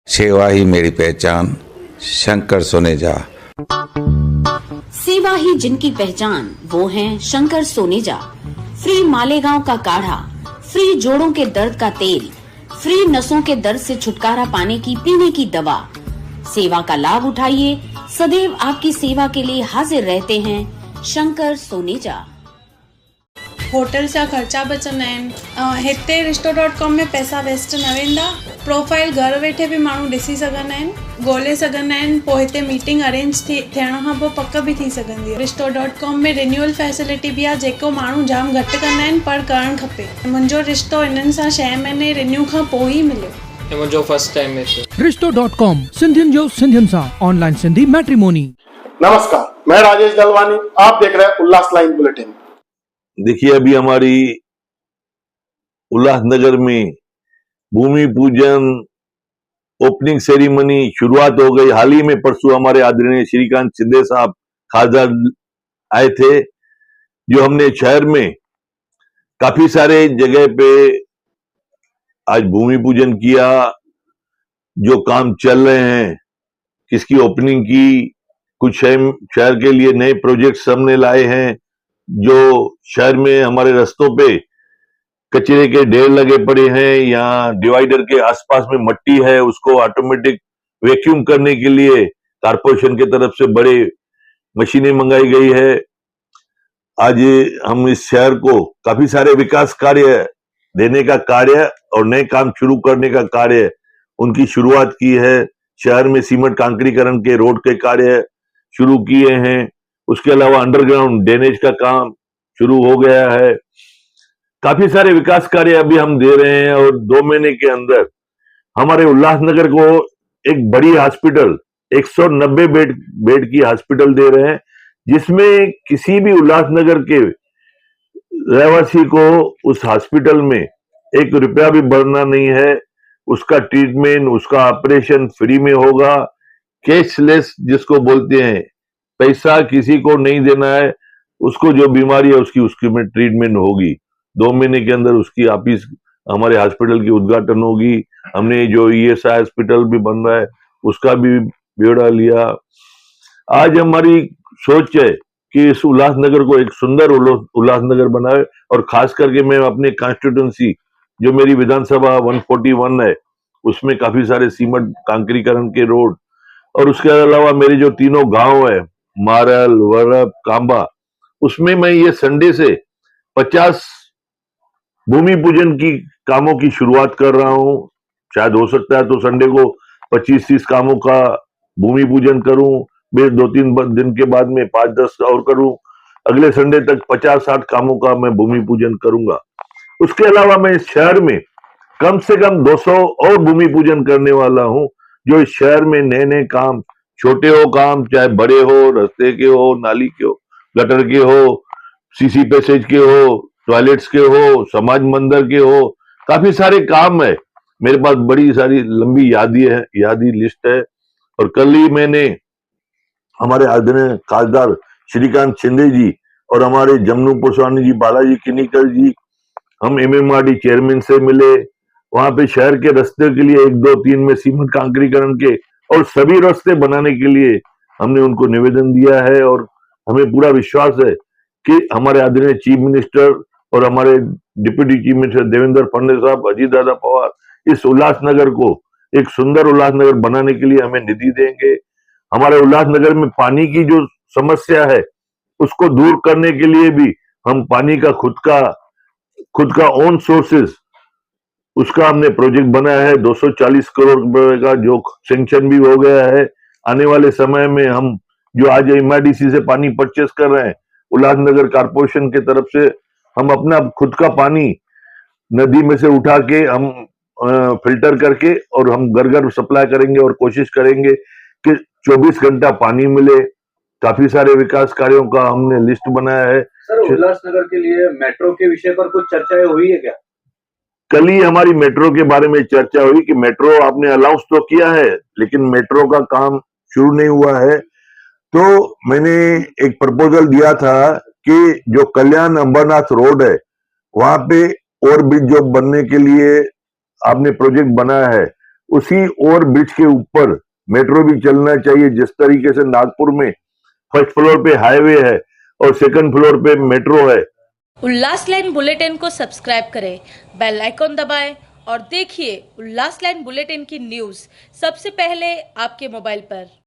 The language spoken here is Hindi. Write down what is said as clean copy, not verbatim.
सेवा ही मेरी पहचान, शंकर सोनेजा। सेवा ही जिनकी पहचान, वो हैं शंकर सोनेजा। फ्री मालेगांव का काढ़ा, फ्री जोड़ों के दर्द का तेल, फ्री नसों के दर्द से छुटकारा पाने की पीने की दवा। सेवा का लाभ उठाइए, सदैव आपकी सेवा के लिए हाजिर रहते हैं शंकर सोनेजा। होटल जा ख़र्चा बचंदा आहिनि। हिते रिश्तो.com में पैसा वेस्ट न वेंदा। प्रोफाइल घर वेठे बि माण्हू ॾिसी सघंदा आहिनि, ॻोल्हे सघंदा आहिनि। पोइ हिते मीटिंग अरेंज थियण खां पोइ पक बि थी सघंदी आहे। रिश्तो.com में रिन्यूअल फैसिलिटी बि आहे, जेको माण्हू जाम घटि कंदा आहिनि पर करणु खपे। मुंहिंजो रिश्तो इन्हनि सां 6 महीने रिन्यू खां पोइ ई मिलियो। मुंहिंजो फर्स्ट टाइम में थियो। रिश्तो.com, सिंधियुनि जो सिंधियुनि सां ऑनलाइन सिंधी मैट्रिमोनी। नमस्कार, मैं राजेश दलवानी, आप देख रहे हैं उल्लास लाइन बुलेटिन। देखिए, अभी हमारी उल्लासनगर में भूमि पूजन ओपनिंग सेरेमनी शुरुआत हो गई। हाल ही में परसों हमारे आदरणीय श्रीकांत शिंदे साहब खासदार आए थे, जो हमने शहर में काफी सारे जगह पे आज भूमि पूजन किया। जो काम चल रहे हैं, किसकी ओपनिंग की, कुछ शहर के लिए नए प्रोजेक्ट्स हमने लाए हैं। जो शहर में हमारे रास्तों पे कचरे के ढेर लगे पड़े हैं या डिवाइडर के आसपास में मट्टी है, उसको ऑटोमेटिक वैक्यूम करने के लिए कारपोरेशन की तरफ से बड़े मशीनें मंगाई गई है। आज हम इस शहर को काफी सारे विकास कार्य देने का कार्य और नए काम शुरू करने का कार्य उनकी शुरुआत की है। शहर में सीमेंट कांक्रीकरण के रोड के कार्य शुरू किए हैं। उसके अलावा अंडरग्राउंड ड्रेनेज का काम शुरू हो गया है। काफी सारे विकास कार्य अभी हम दे रहे हैं और 2 महीने के अंदर हमारे उल्लासनगर को एक बड़ी हॉस्पिटल 190 बेड की हॉस्पिटल दे रहे हैं, जिसमें किसी भी उल्लासनगर के रहवासी को उस हॉस्पिटल में 1 रुपया भी भरना नहीं है। उसका ट्रीटमेंट, उसका ऑपरेशन फ्री में होगा। कैशलेस जिसको बोलते हैं, पैसा किसी को नहीं देना है। उसको जो बीमारी है उसकी में ट्रीटमेंट होगी। 2 महीने के अंदर उसकी ऑफिस हमारे हॉस्पिटल की उद्घाटन होगी। हमने जो ESI हॉस्पिटल भी बन रहा है उसका भी ब्यौरा लिया। आज हमारी सोच है कि इस उल्लासनगर को एक सुंदर उल्लासनगर बनाए, और खास करके मैं अपने कॉन्स्टिट्यूंसी जो मेरी विधानसभा 141 है उसमें काफी सारे सीमेंट कांक्रीकरण के रोड, और उसके अलावा मेरे जो 3 गांव है मारल, वरप, कांबा, उसमें मैं ये संडे से 50 भूमि पूजन की कामों की शुरुआत कर रहा हूं। शायद हो सकता है तो संडे को 25-30 कामों का भूमि पूजन करूं, फिर 2-3 दिन के बाद में 5-10 और करूं। अगले संडे तक 50-60 कामों का मैं भूमि पूजन करूंगा। उसके अलावा मैं इस शहर में कम से कम 200 और भूमि पूजन करने वाला हूं, जो इस शहर में नए काम, छोटे हो काम, चाहे बड़े हो, रास्ते के हो, नाली के हो, गटर के हो, सीसी पैसेज के हो, टॉयलेट्स के हो, समाज मंदिर के हो, काफी सारे काम है। मेरे पास बड़ी सारी लंबी यादी लिस्ट है। और कल ही मैंने हमारे आदरणीय खासदार श्रीकांत शिंदे जी और हमारे जमनू पुष्वानी जी, बालाजी किनीकर जी, हम MMRD चेयरमैन से मिले। वहां पे शहर के रास्ते के लिए 1, 2, 3 में सीमेंट कांक्रीकरण के और सभी रास्ते बनाने के लिए हमने उनको निवेदन दिया है। और हमें पूरा विश्वास है कि हमारे आदरणीय चीफ मिनिस्टर और हमारे deputy chief minister Devendra Fadnavis साहब, अजीत दादा पवार इस उल्लासनगर को एक सुंदर उल्लासनगर बनाने के लिए हमें निधि देंगे। हमारे उल्लासनगर में पानी की जो समस्या है उसको दूर करने के लिए भी हम पानी का खुद का ओन सोर्सेस, उसका हमने प्रोजेक्ट बनाया है 240 करोड़ रुपए का, जो सैंक्शन भी हो गया है। आने वाले समय में हम जो आज MIDC से पानी परचेस कर रहे हैं, उल्लासनगर कारपोरेशन की तरफ से हम अपना खुद का पानी नदी में से उठा के हम फिल्टर करके और हम घर सप्लाई करेंगे और कोशिश करेंगे कि 24 घंटा पानी मिले। काफी सारे विकास कार्यों का हमने लिस्ट बनाया है। सर, उल्लासनगर के लिए मेट्रो के विषय पर कुछ चर्चाएं हुई है क्या? कल ही हमारी मेट्रो के बारे में चर्चा हुई कि मेट्रो आपने अनाउंस तो किया है, लेकिन मेट्रो का काम शुरू नहीं हुआ है। तो मैंने एक प्रपोजल दिया था कि जो कल्याण अंबरनाथ रोड है वहां पे और ब्रिज जो बनने के लिए आपने प्रोजेक्ट बनाया है, उसी और ब्रिज के ऊपर मेट्रो भी चलना चाहिए। जिस तरीके से नागपुर में फर्स्ट फ्लोर पे हाईवे है और सेकंड फ्लोर पे मेट्रो है। उल्लास लाइन बुलेटिन को सब्सक्राइब करें, बेल आइकॉन दबाएं और देखिए उल्लास लाइन बुलेटिन की न्यूज़ सबसे पहले आपके मोबाइल पर।